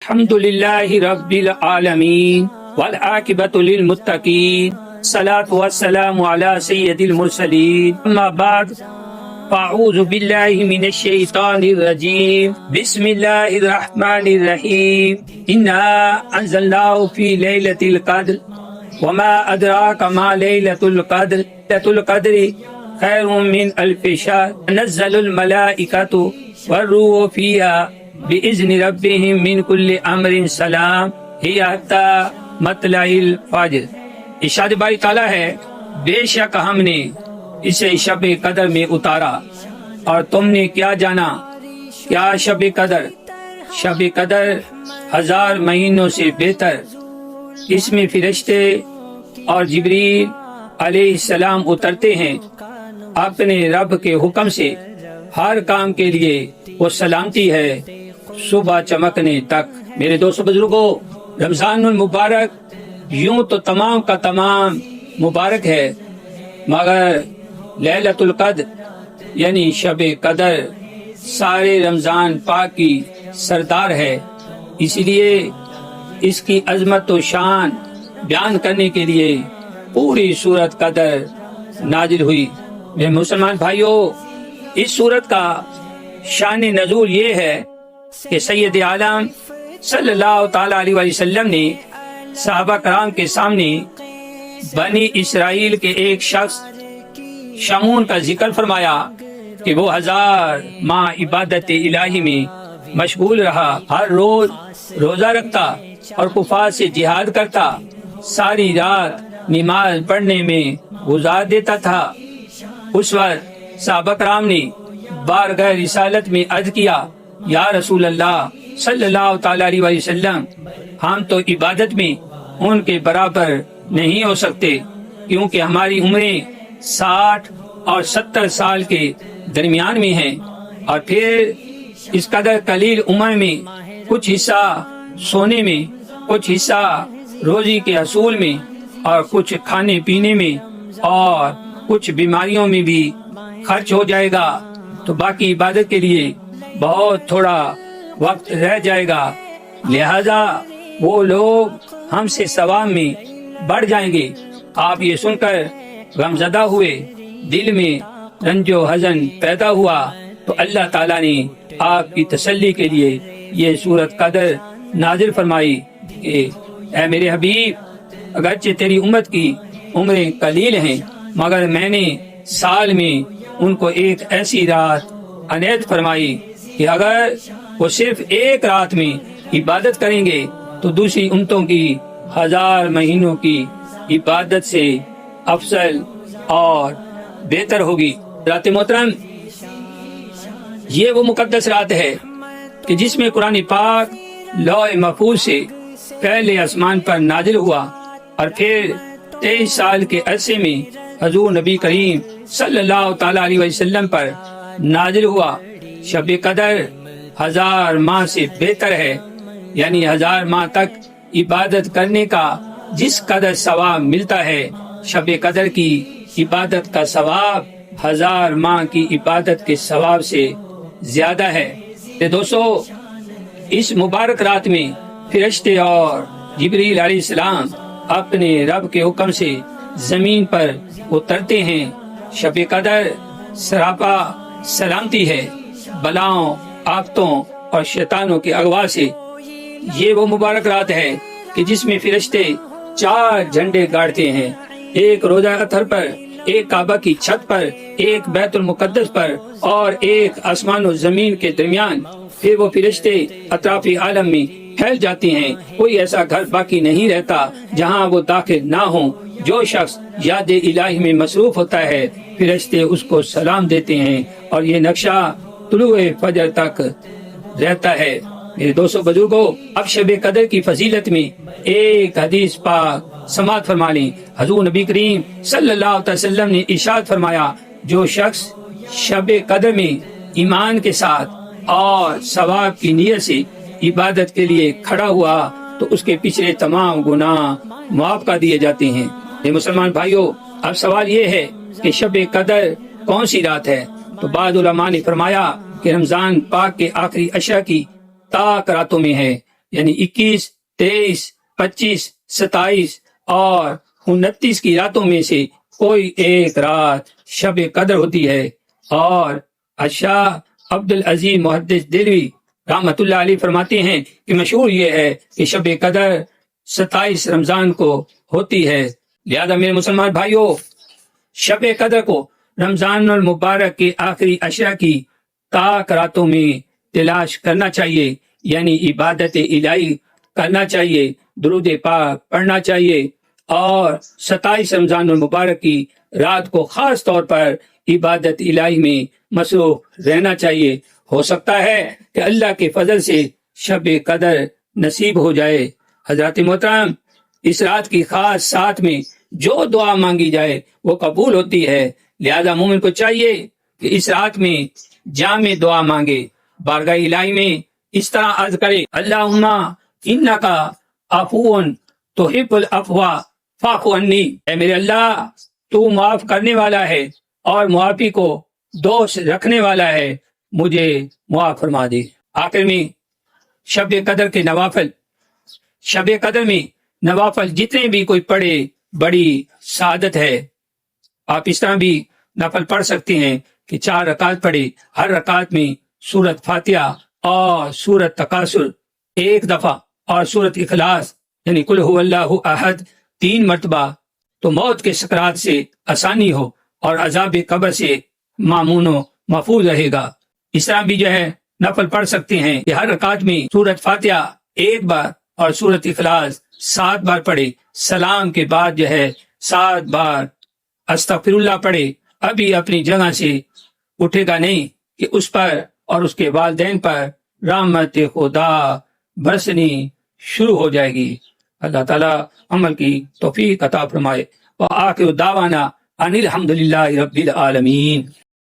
الحمد للہ رب العالمین والعاقبۃ للمتقین الصلاۃ والسلام علی سید المرسلین اما بعد فاعوذ باللہ من الشیطان الرجیم بسم اللہ الرحمن الرحیم انا انزلناہ فی لیلۃ القدر وما ادراک ما لیلۃ القدر لیلۃ القدر خیر من الف شہر تنزل الملائکۃ والروح فیہا بِإِذْنِ رَبِّهِمْ مِنْ كُلِّ أَمْرٍ سَلَام هِيَ حَتَّى مَطْلَعِ الْفَجْرِ۔ ارشاد باری تعالیٰ ہے، بے شک ہم نے اسے شب قدر میں اتارا، اور تم نے کیا جانا؟ کیا شب قدر؟ شب قدر 1000 مہینوں سے بہتر، اس میں فرشتے اور جبریل علیہ السلام اترتے ہیں اپنے رب کے حکم سے، ہر کام کے لیے وہ سلامتی ہے صبح چمکنے تک۔ میرے دوستو بزرگوں، رمضان المبارک یوں تو تمام کا تمام مبارک ہے، مگر لیلۃ القدر یعنی شب قدر سارے رمضان پاک کی سردار ہے، اس لیے اس کی عظمت و شان بیان کرنے کے لیے پوری سورت قدر نازل ہوئی۔ میرے مسلمان بھائیوں، اس سورت کا شان نزول یہ ہے کہ سید عالم صلی اللہ تعالی علیہ وسلم نے صحابہ کرام کے سامنے بنی اسرائیل کے ایک شخص شمعون کا ذکر فرمایا کہ وہ 1000 ماہ عبادت الہی میں مشغول رہا، ہر روز روزہ رکھتا اور کفار سے جہاد کرتا، ساری رات نماز پڑھنے میں گزار دیتا تھا۔ اس وقت صحابہ کرام نے بارگاہ رسالت میں عرض کیا، یا رسول اللہ صلی اللہ تعالی علیہ وسلم، ہم تو عبادت میں ان کے برابر نہیں ہو سکتے، کیونکہ ہماری عمریں 60 اور 70 سال کے درمیان میں ہیں، اور پھر اس قدر قلیل عمر میں کچھ حصہ سونے میں، کچھ حصہ روزی کے حصول میں، اور کچھ کھانے پینے میں، اور کچھ بیماریوں میں بھی خرچ ہو جائے گا، تو باقی عبادت کے لیے بہت تھوڑا وقت رہ جائے گا، لہذا وہ لوگ ہم سے ثواب میں بڑھ جائیں گے۔ آپ یہ سن کر غمزدہ ہوئے، دل میں رنج و حزن پیدا ہوا، تو اللہ تعالیٰ نے آپ کی تسلی کے لیے یہ سورت قدر نازل فرمائی کہ اے میرے حبیب، اگرچہ تیری امت کی عمریں قلیل ہیں، مگر میں نے سال میں ان کو ایک ایسی رات عنایت فرمائی کہ اگر وہ صرف ایک رات میں عبادت کریں گے تو دوسری امتوں کی 1000 مہینوں کی عبادت سے افضل اور بہتر ہوگی۔ رات محترم، یہ وہ مقدس رات ہے کہ جس میں قرآن پاک لوح محفوظ سے پہلے آسمان پر نازل ہوا، اور پھر 23 سال کے عرصے میں حضور نبی کریم صلی اللہ تعالی علیہ وسلم پر نازل ہوا۔ شب قدر 1000 ماہ سے بہتر ہے، یعنی 1000 ماہ تک عبادت کرنے کا جس قدر ثواب ملتا ہے، شب قدر کی عبادت کا ثواب 1000 ماہ کی عبادت کے ثواب سے زیادہ ہے۔ دوستو، اس مبارک رات میں فرشتے اور جبریل علیہ السلام اپنے رب کے حکم سے زمین پر اترتے ہیں۔ شب قدر سراپا سلامتی ہے بلاؤں، آفتوں اور شیطانوں کے اغوا سے۔ یہ وہ مبارک رات ہے کہ جس میں فرشتے 4 جھنڈے گاڑتے ہیں، ایک روضہ اطہر پر، ایک کعبہ کی چھت پر، ایک بیت المقدس پر، اور ایک آسمان و زمین کے درمیان۔ پھر وہ فرشتے اطراف عالم میں پھیل جاتے ہیں، کوئی ایسا گھر باقی نہیں رہتا جہاں وہ داخل نہ ہوں۔ جو شخص یاد الہی میں مصروف ہوتا ہے، فرشتے اس کو سلام دیتے ہیں، اور یہ نقشہ طلوع فجر تک رہتا ہے۔ میرے دوستو بزرگوں، اب شب قدر کی فضیلت میں ایک حدیث پاک سماعت فرما لیں۔ حضور نبی کریم صلی اللہ علیہ وسلم نے ارشاد فرمایا، جو شخص شب قدر میں ایمان کے ساتھ اور ثواب کی نیت سے عبادت کے لیے کھڑا ہوا تو اس کے پچھلے تمام گناہ معاف کر دیے جاتے ہیں۔ یہ مسلمان بھائیوں، اب سوال یہ ہے کہ شب قدر کون سی رات ہے؟ تو بعض علماء نے فرمایا کہ رمضان پاک کے آخری عشرہ کی طاق راتوں میں ہے، یعنی 21، 23، 25، 27 اور 29 کی راتوں میں سے کوئی ایک رات شب قدر ہوتی ہے۔ اور شاہ عبد العزیز محدث دہلوی رحمۃ اللہ علیہ فرماتے ہیں کہ مشہور یہ ہے کہ شب قدر 27 رمضان کو ہوتی ہے۔ لہذا میرے مسلمان بھائیوں، شب قدر کو رمضان المبارک کے آخری عشرہ کی تاک راتوں میں تلاش کرنا چاہیے، یعنی عبادت الہی کرنا چاہیے، درود پاک پڑھنا چاہیے، اور 27 رمضان المبارک کی رات کو خاص طور پر عبادت الہی میں مصروف رہنا چاہیے۔ ہو سکتا ہے کہ اللہ کے فضل سے شب قدر نصیب ہو جائے۔ حضرات محترم، اس رات کی خاص ساتھ میں جو دعا مانگی جائے وہ قبول ہوتی ہے۔ لہذا مومن کو چاہیے کہ اس رات میں جامع دعا مانگے، بارگاہ الہی میں اس طرح عرض کرے: اللہم انکا عفو تحب العفو فاعف عنی۔ اے میرے اللہ، تو معاف کرنے والا ہے اور معافی کو دوست رکھنے والا ہے، مجھے معاف فرما دے۔ آخر میں شب قدر کے نوافل، شب قدر میں نوافل جتنے بھی کوئی پڑھے بڑی سعادت ہے۔ آپ اس طرح بھی نفل پڑھ سکتے ہیں کہ 4 رکعت پڑھے، ہر رکعت میں سورت فاتحہ اور سورت تکاثر ایک دفعہ اور سورت اخلاص یعنی قل هو اللہ احد 3 مرتبہ، تو موت کے سکرات سے آسانی ہو اور عذاب قبر سے مامون و محفوظ رہے گا۔ اس طرح بھی جو ہے نفل پڑھ سکتے ہیں کہ ہر رکعت میں سورت فاتحہ 1 بار اور سورت اخلاص 7 بار پڑھے، سلام کے بعد جو ہے 7 بار استغفر اللہ پڑھے۔ ابھی اپنی جگہ سے اٹھے گا نہیں کہ اس پر اور اس کے والدین پر رحمت خدا برسنی شروع ہو جائے گی۔ اللہ تعالیٰ عمل کی توفیق عطا فرمائے۔ وآخر دعوانا ان الحمد للہ رب العالمین۔